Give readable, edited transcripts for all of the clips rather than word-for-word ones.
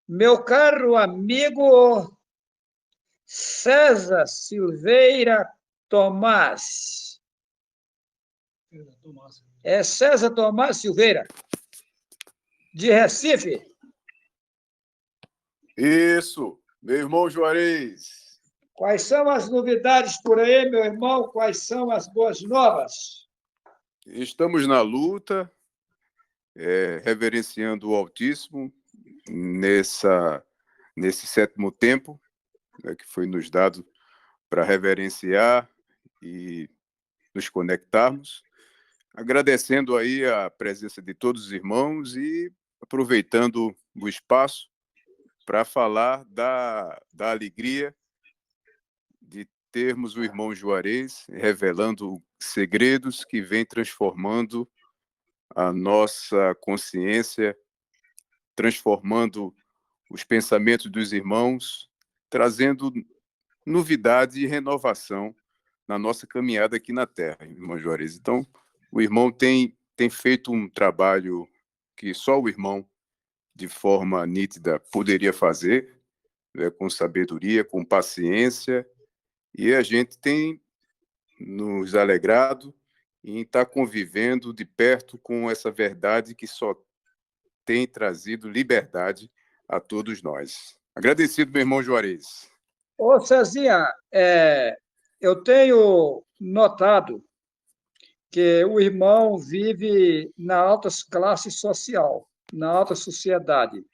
Meu caro amigo César Silveira Tomás. É César Tomás Silveira, de Recife. Isso, meu irmão Juarez. Quais são as novidades por aí, meu irmão? Quais são as boas novas? Estamos na luta, reverenciando o Altíssimo nesse sétimo tempo, né, que foi nos dado para reverenciar e nos conectarmos, agradecendo aí a presença de todos os irmãos e aproveitando o espaço para falar da alegria de termos o irmão Juarez revelando segredos que vêm transformando a nossa consciência, transformando os pensamentos dos irmãos, trazendo novidade e renovação na nossa caminhada aqui na Terra, irmão Juarez. Então, o irmão tem feito um trabalho que só o irmão, de forma nítida, poderia fazer, né, com sabedoria, com paciência, e a gente tem nos alegrado em estar convivendo de perto com essa verdade que só tem trazido liberdade a todos nós. Agradecido, meu irmão Juarez. Ô, Cezinha, eu tenho notado que o irmão vive na alta classe social, na alta sociedade,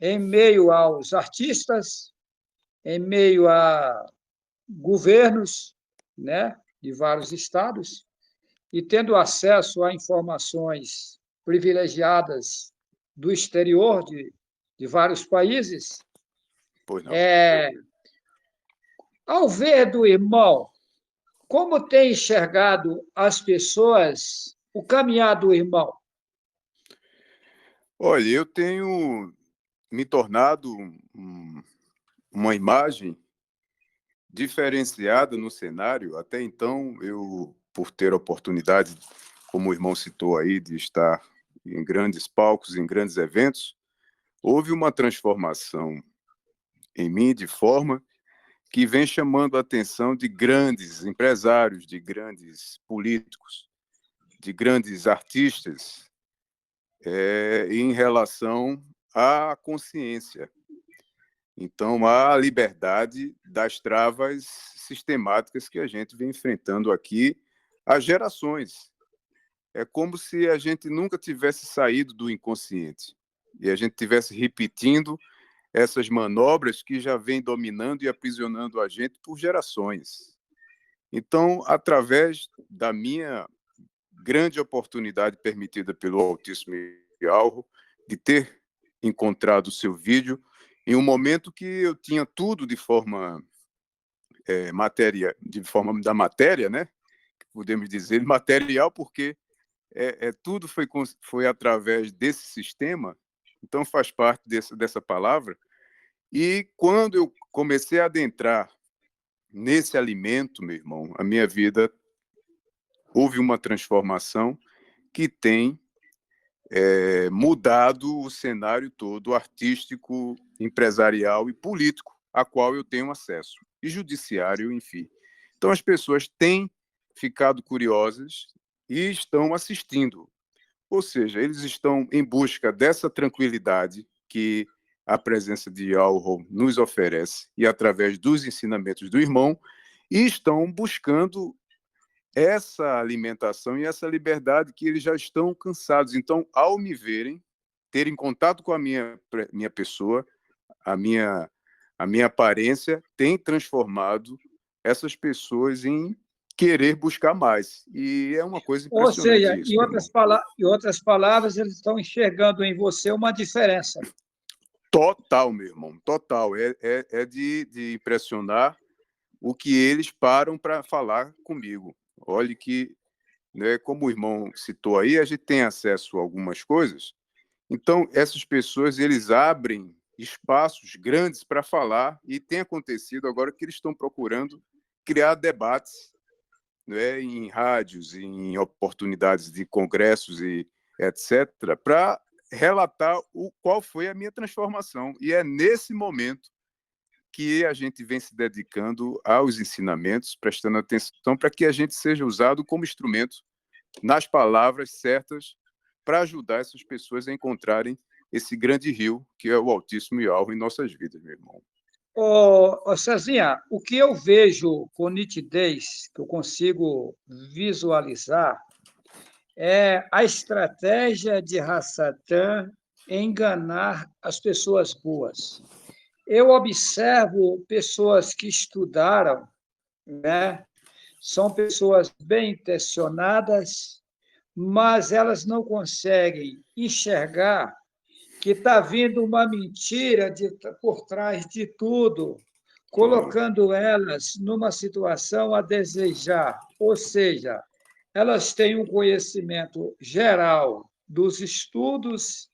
em meio aos artistas, em meio a governos, né, de vários estados, e tendo acesso a informações privilegiadas do exterior, de vários países. Pois não. Ao ver do irmão, como tem enxergado as pessoas o caminhar do irmão? Olha, eu tenho me tornado uma imagem diferenciada no cenário. Até então, eu, por ter a oportunidade, como o irmão citou aí, de estar em grandes palcos, em grandes eventos, houve uma transformação em mim de forma que vem chamando a atenção de grandes empresários, de grandes políticos, de grandes artistas, em relação à consciência. Então, há a liberdade das travas sistemáticas que a gente vem enfrentando aqui há gerações. É como se a gente nunca tivesse saído do inconsciente e a gente tivesse repetindo essas manobras que já vêm dominando e aprisionando a gente por gerações. Então, através da minha grande oportunidade permitida pelo Altíssimo Yalro, de ter encontrado o seu vídeo em um momento que eu tinha tudo de forma de forma da matéria, né? Podemos dizer material, porque tudo foi através desse sistema, então faz parte dessa palavra. E quando eu comecei a adentrar nesse alimento, meu irmão, a minha vida houve uma transformação que tem mudado o cenário todo artístico, empresarial e político, a qual eu tenho acesso, e judiciário, enfim. Então, as pessoas têm ficado curiosas e estão assistindo. Ou seja, eles estão em busca dessa tranquilidade que a presença de Yalro nos oferece, e através dos ensinamentos do irmão, e estão buscando essa alimentação e essa liberdade que eles já estão cansados. Então, ao me verem, terem contato com a minha pessoa, a minha, a minha aparência, tem transformado essas pessoas em querer buscar mais. E é uma coisa Ou seja, impressionante isso, meu irmão. em outras palavras, eles estão enxergando em você uma diferença. Total, meu irmão, total. É de impressionar o que eles param para falar comigo. Olhe que, né, como o irmão citou aí, a gente tem acesso a algumas coisas. Então, essas pessoas, eles abrem espaços grandes para falar, e tem acontecido agora que eles estão procurando criar debates, né, em rádios, em oportunidades de congressos e etc., para relatar qual foi a minha transformação. E é nesse momento que a gente vem se dedicando aos ensinamentos, prestando atenção para que a gente seja usado como instrumento nas palavras certas para ajudar essas pessoas a encontrarem esse grande rio que é o Altíssimo Yahweh em nossas vidas, meu irmão. Cezinha, o que eu vejo com nitidez, que eu consigo visualizar, é a estratégia de Hassatã enganar as pessoas boas. Eu observo pessoas que estudaram, né? São pessoas bem intencionadas, mas elas não conseguem enxergar que está vindo uma mentira por trás de tudo, colocando elas numa situação a desejar. Ou seja, elas têm um conhecimento geral dos estudos,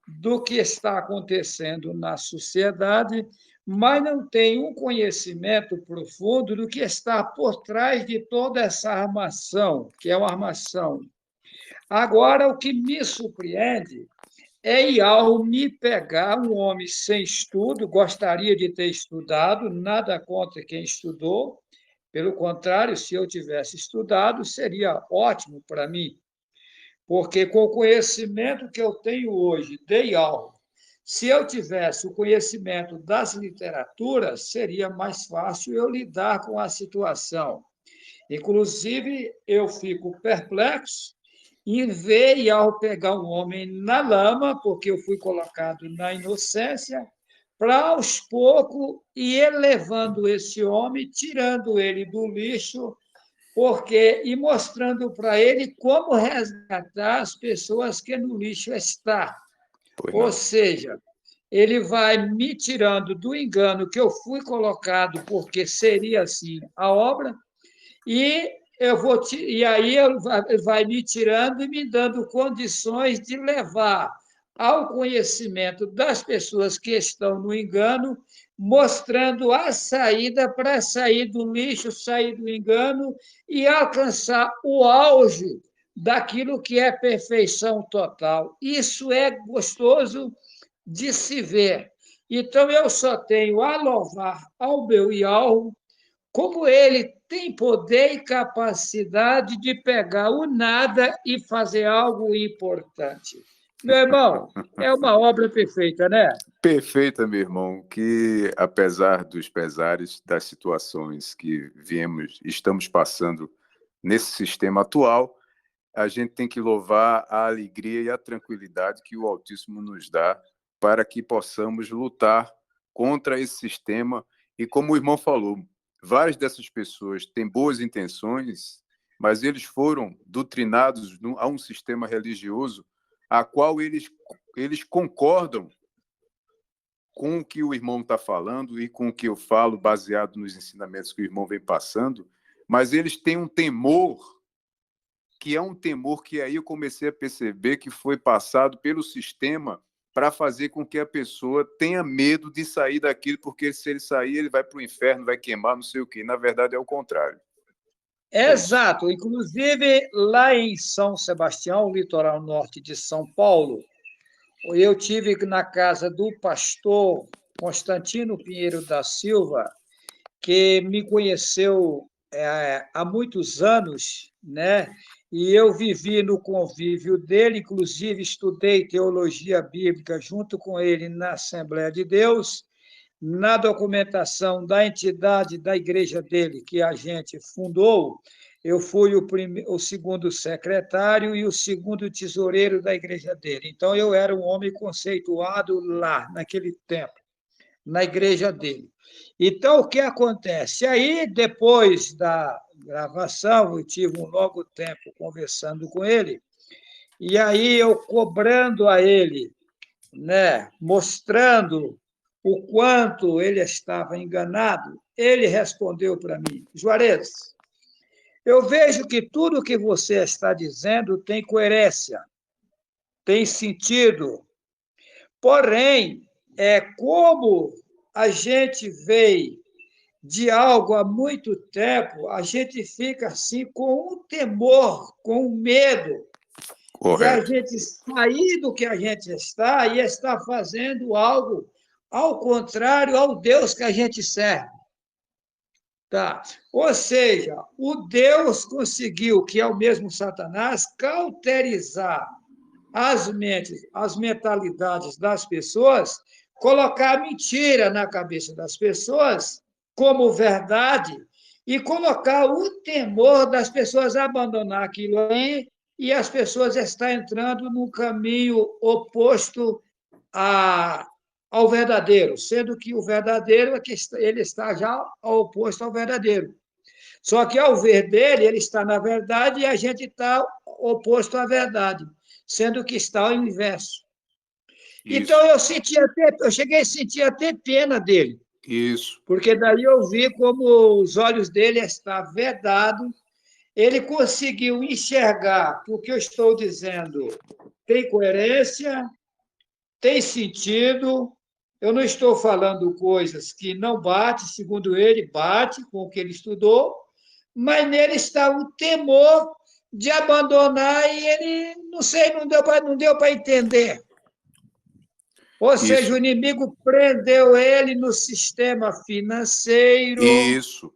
do que está acontecendo na sociedade, mas não têm um conhecimento profundo do que está por trás de toda essa armação, que é uma armação. Agora, o que me surpreende é ao me pegar um homem sem estudo, gostaria de ter estudado, nada contra quem estudou, pelo contrário, se eu tivesse estudado, seria ótimo para mim, porque com o conhecimento que eu tenho hoje, dei aula, se eu tivesse o conhecimento das literaturas, seria mais fácil eu lidar com a situação. Inclusive, eu fico perplexo em ver e ao pegar um homem na lama, porque eu fui colocado na inocência, para aos poucos ir elevando esse homem, tirando ele do lixo, porque e mostrando para ele como resgatar as pessoas que no lixo estão. Ou seja, ele vai me tirando do engano que eu fui colocado, porque seria assim a obra, e e aí ele vai me tirando e me dando condições de levar ao conhecimento das pessoas que estão no engano, mostrando a saída para sair do lixo, sair do engano e alcançar o auge daquilo que é perfeição total. Isso é gostoso de se ver. Então, eu só tenho a louvar ao meu Yahweh, como ele tem poder e capacidade de pegar o nada e fazer algo importante. Meu irmão, é uma obra perfeita, né? Perfeita, meu irmão, que apesar dos pesares, das situações que estamos passando nesse sistema atual, a gente tem que louvar a alegria e a tranquilidade que o Altíssimo nos dá para que possamos lutar contra esse sistema. E como o irmão falou, várias dessas pessoas têm boas intenções, mas eles foram doutrinados a um sistema religioso a qual eles concordam com o que o irmão está falando e com o que eu falo, baseado nos ensinamentos que o irmão vem passando, mas eles têm um temor, que é um temor que aí eu comecei a perceber que foi passado pelo sistema para fazer com que a pessoa tenha medo de sair daquilo, porque se ele sair, ele vai para o inferno, vai queimar, não sei o quê. Na verdade, é o contrário. Exato. Inclusive, lá em São Sebastião, litoral norte de São Paulo, eu tive na casa do pastor Constantino Pinheiro da Silva, que me conheceu há muitos anos, né? E eu vivi no convívio dele, inclusive estudei teologia bíblica junto com ele na Assembleia de Deus, na documentação da entidade da igreja dele, que a gente fundou. Eu fui o segundo secretário e o segundo tesoureiro da igreja dele. Então, eu era um homem conceituado lá, naquele tempo, na igreja dele. Então, o que acontece? Aí, depois da gravação, eu tive um longo tempo conversando com ele, e aí eu cobrando a ele, né, mostrando o quanto ele estava enganado, ele respondeu para mim: Juarez, eu vejo que tudo que você está dizendo tem coerência, tem sentido, porém, como a gente veio de algo há muito tempo, a gente fica assim com um temor, com um medo de a Correto. gente sair do que a gente está e estar fazendo algo ao contrário ao Deus que a gente serve. Tá? Ou seja, o Deus conseguiu, que é o mesmo Satanás, cauterizar as mentes, as mentalidades das pessoas, colocar mentira na cabeça das pessoas como verdade e colocar o temor das pessoas abandonar aquilo aí e as pessoas estão entrando num caminho oposto a, ao verdadeiro, sendo que o verdadeiro é que ele está já oposto ao verdadeiro. Só que ao ver dele, ele está na verdade e a gente está oposto à verdade, sendo que está ao inverso. Então Isso, eu cheguei a sentir até pena dele, isso, porque daí eu vi como os olhos dele estavam vedados, ele conseguiu enxergar que o que eu estou dizendo tem coerência, tem sentido. Eu não estou falando coisas que não bate, segundo ele, bate com o que ele estudou, mas nele está o temor de abandonar e ele, não sei, não deu para entender. Ou seja, o isso, inimigo prendeu ele no sistema financeiro, isso.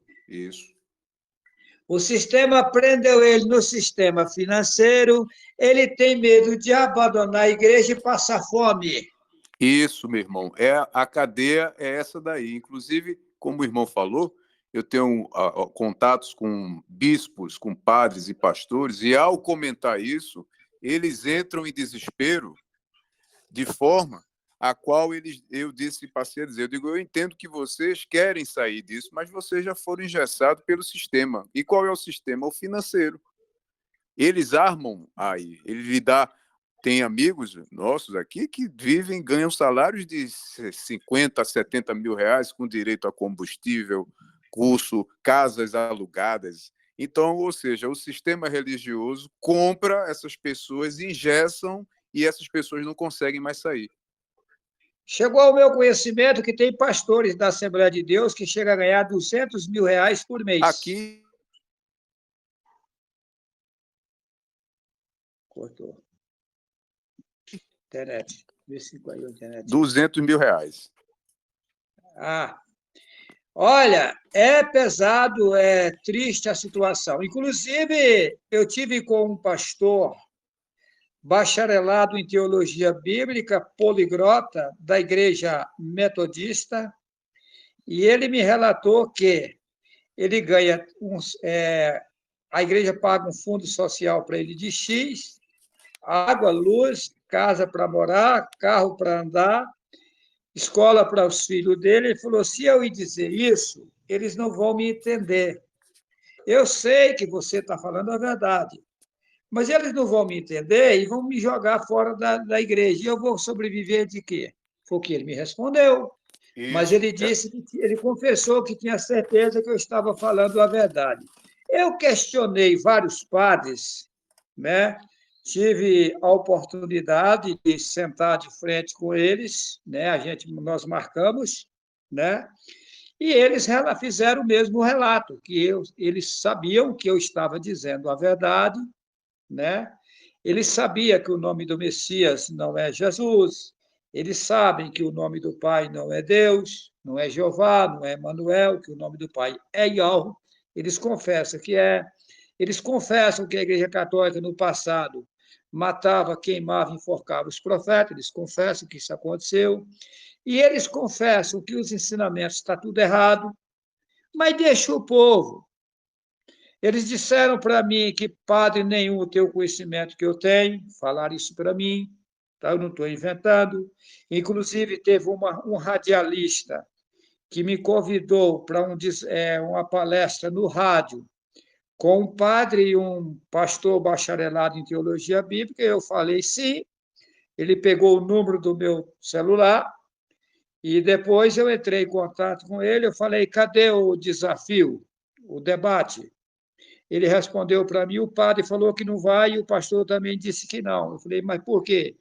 o sistema prendeu ele no sistema financeiro, ele tem medo de abandonar a igreja e passar fome. Isso, meu irmão. A cadeia é essa daí. Inclusive, como o irmão falou, eu tenho contatos com bispos, com padres e pastores, e ao comentar isso, eles entram em desespero de forma a qual eu passei a dizer, eu entendo que vocês querem sair disso, mas vocês já foram engessados pelo sistema. E qual é o sistema? O financeiro. Eles armam aí, ele lhe dá. Tem amigos nossos aqui que vivem, ganham salários de 50 a 70 mil reais com direito a combustível, curso, casas alugadas. Então, ou seja, o sistema religioso compra essas pessoas, engessam e essas pessoas não conseguem mais sair. Chegou ao meu conhecimento que tem pastores da Assembleia de Deus que chegam a ganhar 200 mil reais por mês. Aqui, Cortou. Internet. Vê se caiu a internet. 200 mil reais. Ah, olha, é pesado, é triste a situação. Inclusive, eu tive com um pastor bacharelado em teologia bíblica, poliglota da Igreja Metodista, e ele me relatou que ele ganha a igreja paga um fundo social para ele de X, água, luz, casa para morar, carro para andar, escola para os filhos dele. Ele falou: se eu ir dizer isso, eles não vão me entender. Eu sei que você está falando a verdade, mas eles não vão me entender e vão me jogar fora da igreja. E eu vou sobreviver de quê? Foi o que ele me respondeu. Mas Isso. ele disse, ele confessou que tinha certeza que eu estava falando a verdade. Eu questionei vários padres, né? Tive a oportunidade de sentar de frente com eles, né? Nós marcamos, né? E eles fizeram o mesmo relato, que eles sabiam que eu estava dizendo a verdade, né? Eles sabiam que o nome do Messias não é Jesus, eles sabem que o nome do Pai não é Deus, não é Jeová, não é Emanuel, que o nome do Pai é Yahweh, eles confessam que é. Eles confessam que a Igreja Católica, no passado, matava, queimava, enforcava os profetas, eles confessam que isso aconteceu, e eles confessam que os ensinamentos estão tudo errado, mas deixa o povo. Eles disseram para mim que padre nenhum tem o conhecimento que eu tenho, falaram isso para mim, tá? Eu não estou inventando. Inclusive, teve um radialista que me convidou para uma palestra no rádio com um padre e um pastor bacharelado em teologia bíblica. Eu falei sim, ele pegou o número do meu celular e depois eu entrei em contato com ele. Eu falei: cadê o desafio, o debate? Ele respondeu para mim: o padre falou que não vai e o pastor também disse que não. Eu falei: mas por quê?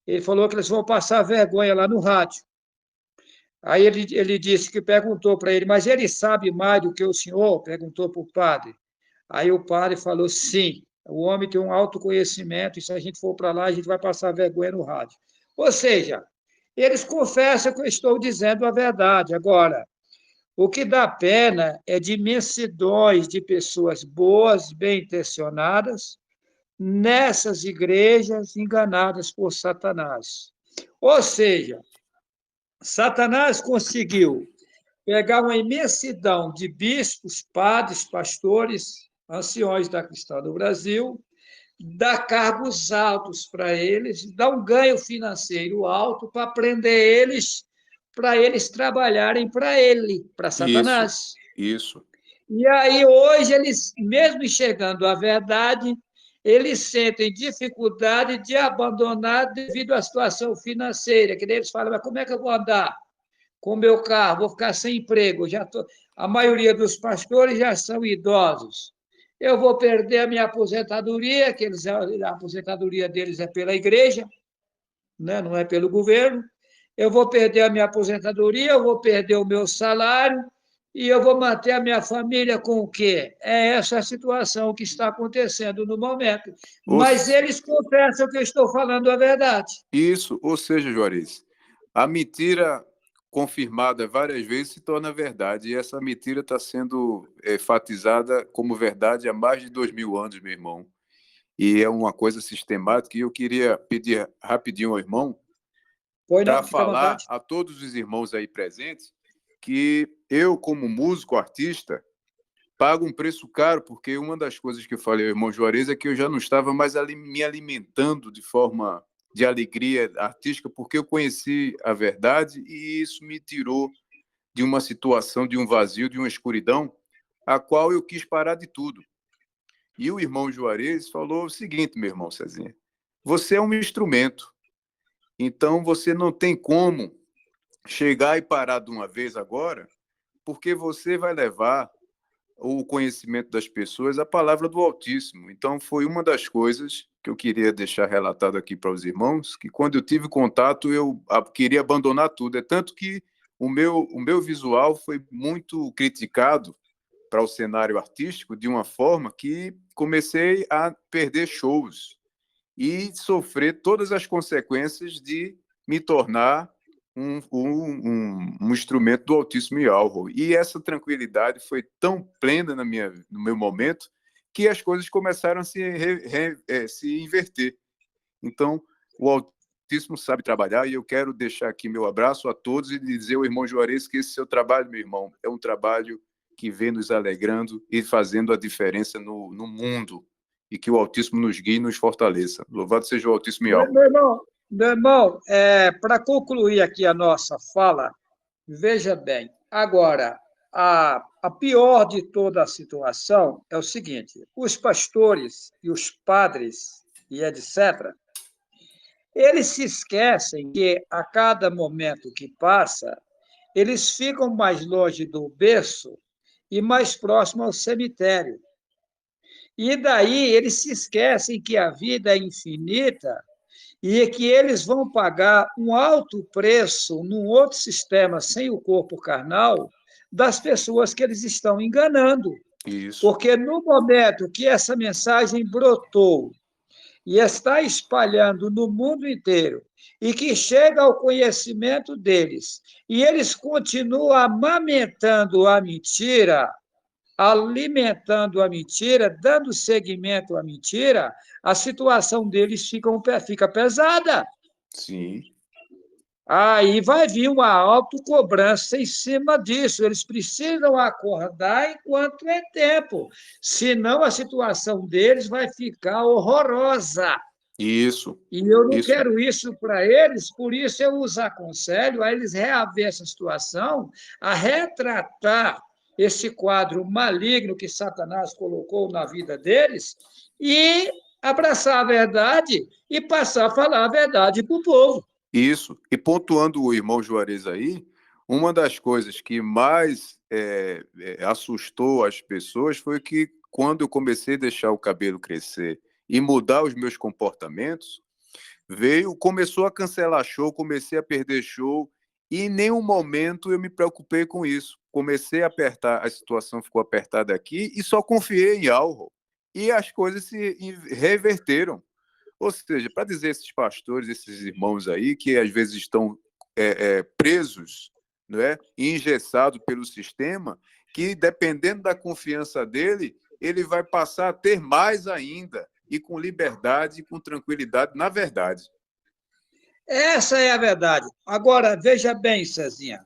Ele falou que eles vão passar vergonha lá no rádio. Aí ele disse que perguntou para ele: mas ele sabe mais do que o senhor? Perguntou para o padre. Aí o padre falou: sim. O homem tem um autoconhecimento, e se a gente for para lá, a gente vai passar vergonha no rádio. Ou seja, eles confessam que eu estou dizendo a verdade. Agora, o que dá pena é de imensidões de pessoas boas, bem intencionadas, nessas igrejas enganadas por Satanás. Ou seja, Satanás conseguiu pegar uma imensidão de bispos, padres, pastores, anciões da cristã do Brasil, dar cargos altos para eles, dar um ganho financeiro alto para prender eles, para eles trabalharem para ele, para Isso, Satanás. isso. E aí, hoje, eles, mesmo enxergando a verdade, eles sentem dificuldade de abandonar devido à situação financeira, que eles falam, mas como é que eu vou andar com o meu carro? Vou ficar sem emprego. A maioria dos pastores já são idosos. Eu vou perder a minha aposentadoria, a aposentadoria deles é pela igreja, né? Não é pelo governo. Eu vou perder a minha aposentadoria, eu vou perder o meu salário, e eu vou manter a minha família com o quê? É essa a situação que está acontecendo no momento. Ou, Mas eles confessam que eu estou falando a verdade. isso, ou seja, Juarez, a mentira confirmada várias vezes se torna verdade, e essa mentira está sendo enfatizada como verdade há mais de 2000 anos, meu irmão. E é uma coisa sistemática, e eu queria pedir rapidinho ao irmão Pois para não, fica à falar vontade. a todos os irmãos aí presentes que eu, como músico, artista, pago um preço caro, porque uma das coisas que eu falei ao irmão Juarez é que eu já não estava mais me alimentando de forma de alegria artística, porque eu conheci a verdade e isso me tirou de uma situação, de um vazio, de uma escuridão, a qual eu quis parar de tudo. E o irmão Juarez falou o seguinte, meu irmão Cezinha, você é um instrumento, então você não tem como chegar e parar de uma vez agora, porque você vai levar o conhecimento das pessoas, a palavra do Altíssimo. Então, foi uma das coisas que eu queria deixar relatado aqui para os irmãos, que quando eu tive contato, eu queria abandonar tudo. É tanto que o meu visual foi muito criticado para o cenário artístico de uma forma que comecei a perder shows e sofrer todas as consequências de me tornar um instrumento do Altíssimo Yahweh. E essa tranquilidade foi tão plena no meu momento que as coisas começaram a se inverter. Então, o Altíssimo sabe trabalhar, e eu quero deixar aqui meu abraço a todos e dizer ao irmão Juarez que esse seu trabalho, meu irmão, é um trabalho que vem nos alegrando e fazendo a diferença no mundo, e que o Altíssimo nos guie e nos fortaleça. Louvado seja o Altíssimo Yahweh. Meu irmão, para concluir aqui a nossa fala, veja bem, agora, a pior de toda a situação é o seguinte: os pastores e os padres e etc., eles se esquecem que a cada momento que passa, eles ficam mais longe do berço e mais próximo ao cemitério. E daí eles se esquecem que a vida é infinita e que eles vão pagar um alto preço num outro sistema sem o corpo carnal das pessoas que eles estão enganando. Isso, Porque no momento que essa mensagem brotou e está espalhando no mundo inteiro, e que chega ao conhecimento deles, e eles continuam amamentando a mentira, alimentando a mentira, dando seguimento à mentira, a situação deles fica pesada. sim. Aí vai vir uma autocobrança em cima disso. Eles precisam acordar enquanto é tempo, senão a situação deles vai ficar horrorosa. Isso, E eu não isso, quero isso para eles, por isso eu os aconselho a eles reaver essa situação, a retratar esse quadro maligno que Satanás colocou na vida deles e abraçar a verdade e passar a falar a verdade para o povo. isso. E pontuando o irmão Juarez aí, uma das coisas que mais assustou as pessoas foi que quando eu comecei a deixar o cabelo crescer e mudar os meus comportamentos, começou a cancelar show, comecei a perder show, e em nenhum momento eu me preocupei com isso. Comecei a apertar, a situação ficou apertada aqui e só confiei em algo. e as coisas se reverteram. Ou seja, para dizer esses pastores, esses irmãos aí, que às vezes estão presos, não é? E engessados pelo sistema, que dependendo da confiança dele, ele vai passar a ter mais ainda, e com liberdade e com tranquilidade, na verdade. Essa é a verdade. Agora, veja bem, Cezinha,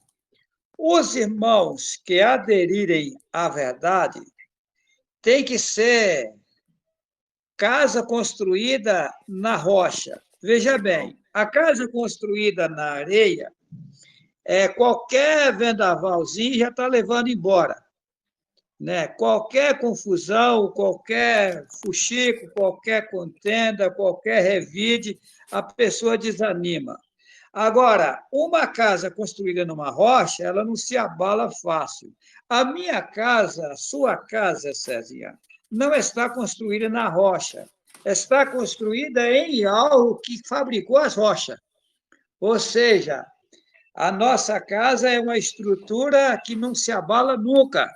os irmãos que aderirem à verdade têm que ser casa construída na rocha. Veja bem, a casa construída na areia, qualquer vendavalzinho já está levando embora. Né? Qualquer confusão, qualquer fuxico, qualquer contenda, qualquer revide, a pessoa desanima. Agora, uma casa construída numa rocha, ela não se abala fácil. A minha casa, a sua casa, Cezinha, não está construída na rocha. Está construída em algo que fabricou as rochas. Ou seja, a nossa casa é uma estrutura que não se abala nunca,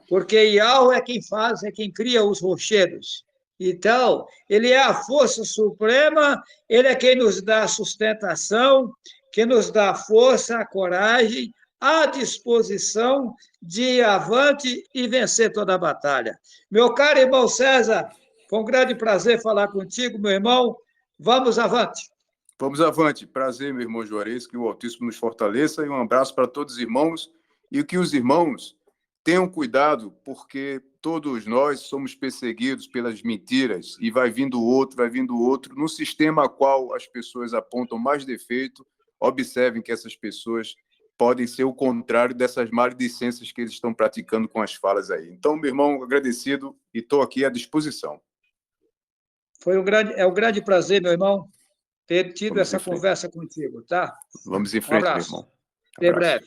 porque Iau é quem faz, é quem cria os rochedos. Então, ele é a força suprema, ele é quem nos dá a sustentação, que nos dá a força, a coragem, a disposição de ir avante e vencer toda a batalha. Meu caro irmão César, foi um grande prazer falar contigo, meu irmão. Vamos avante. Vamos avante. Prazer, meu irmão Juarez, que o Altíssimo nos fortaleça, e um abraço para todos os irmãos, e que os irmãos tenham cuidado, porque todos nós somos perseguidos pelas mentiras, e vai vindo outro. No sistema a qual as pessoas apontam mais defeito, observem que essas pessoas podem ser o contrário dessas maledicências que eles estão praticando com as falas aí. Então, meu irmão, agradecido, e estou aqui à disposição. É um grande prazer, meu irmão, ter tido essa conversa contigo, tá? Vamos em frente, meu irmão. Até breve.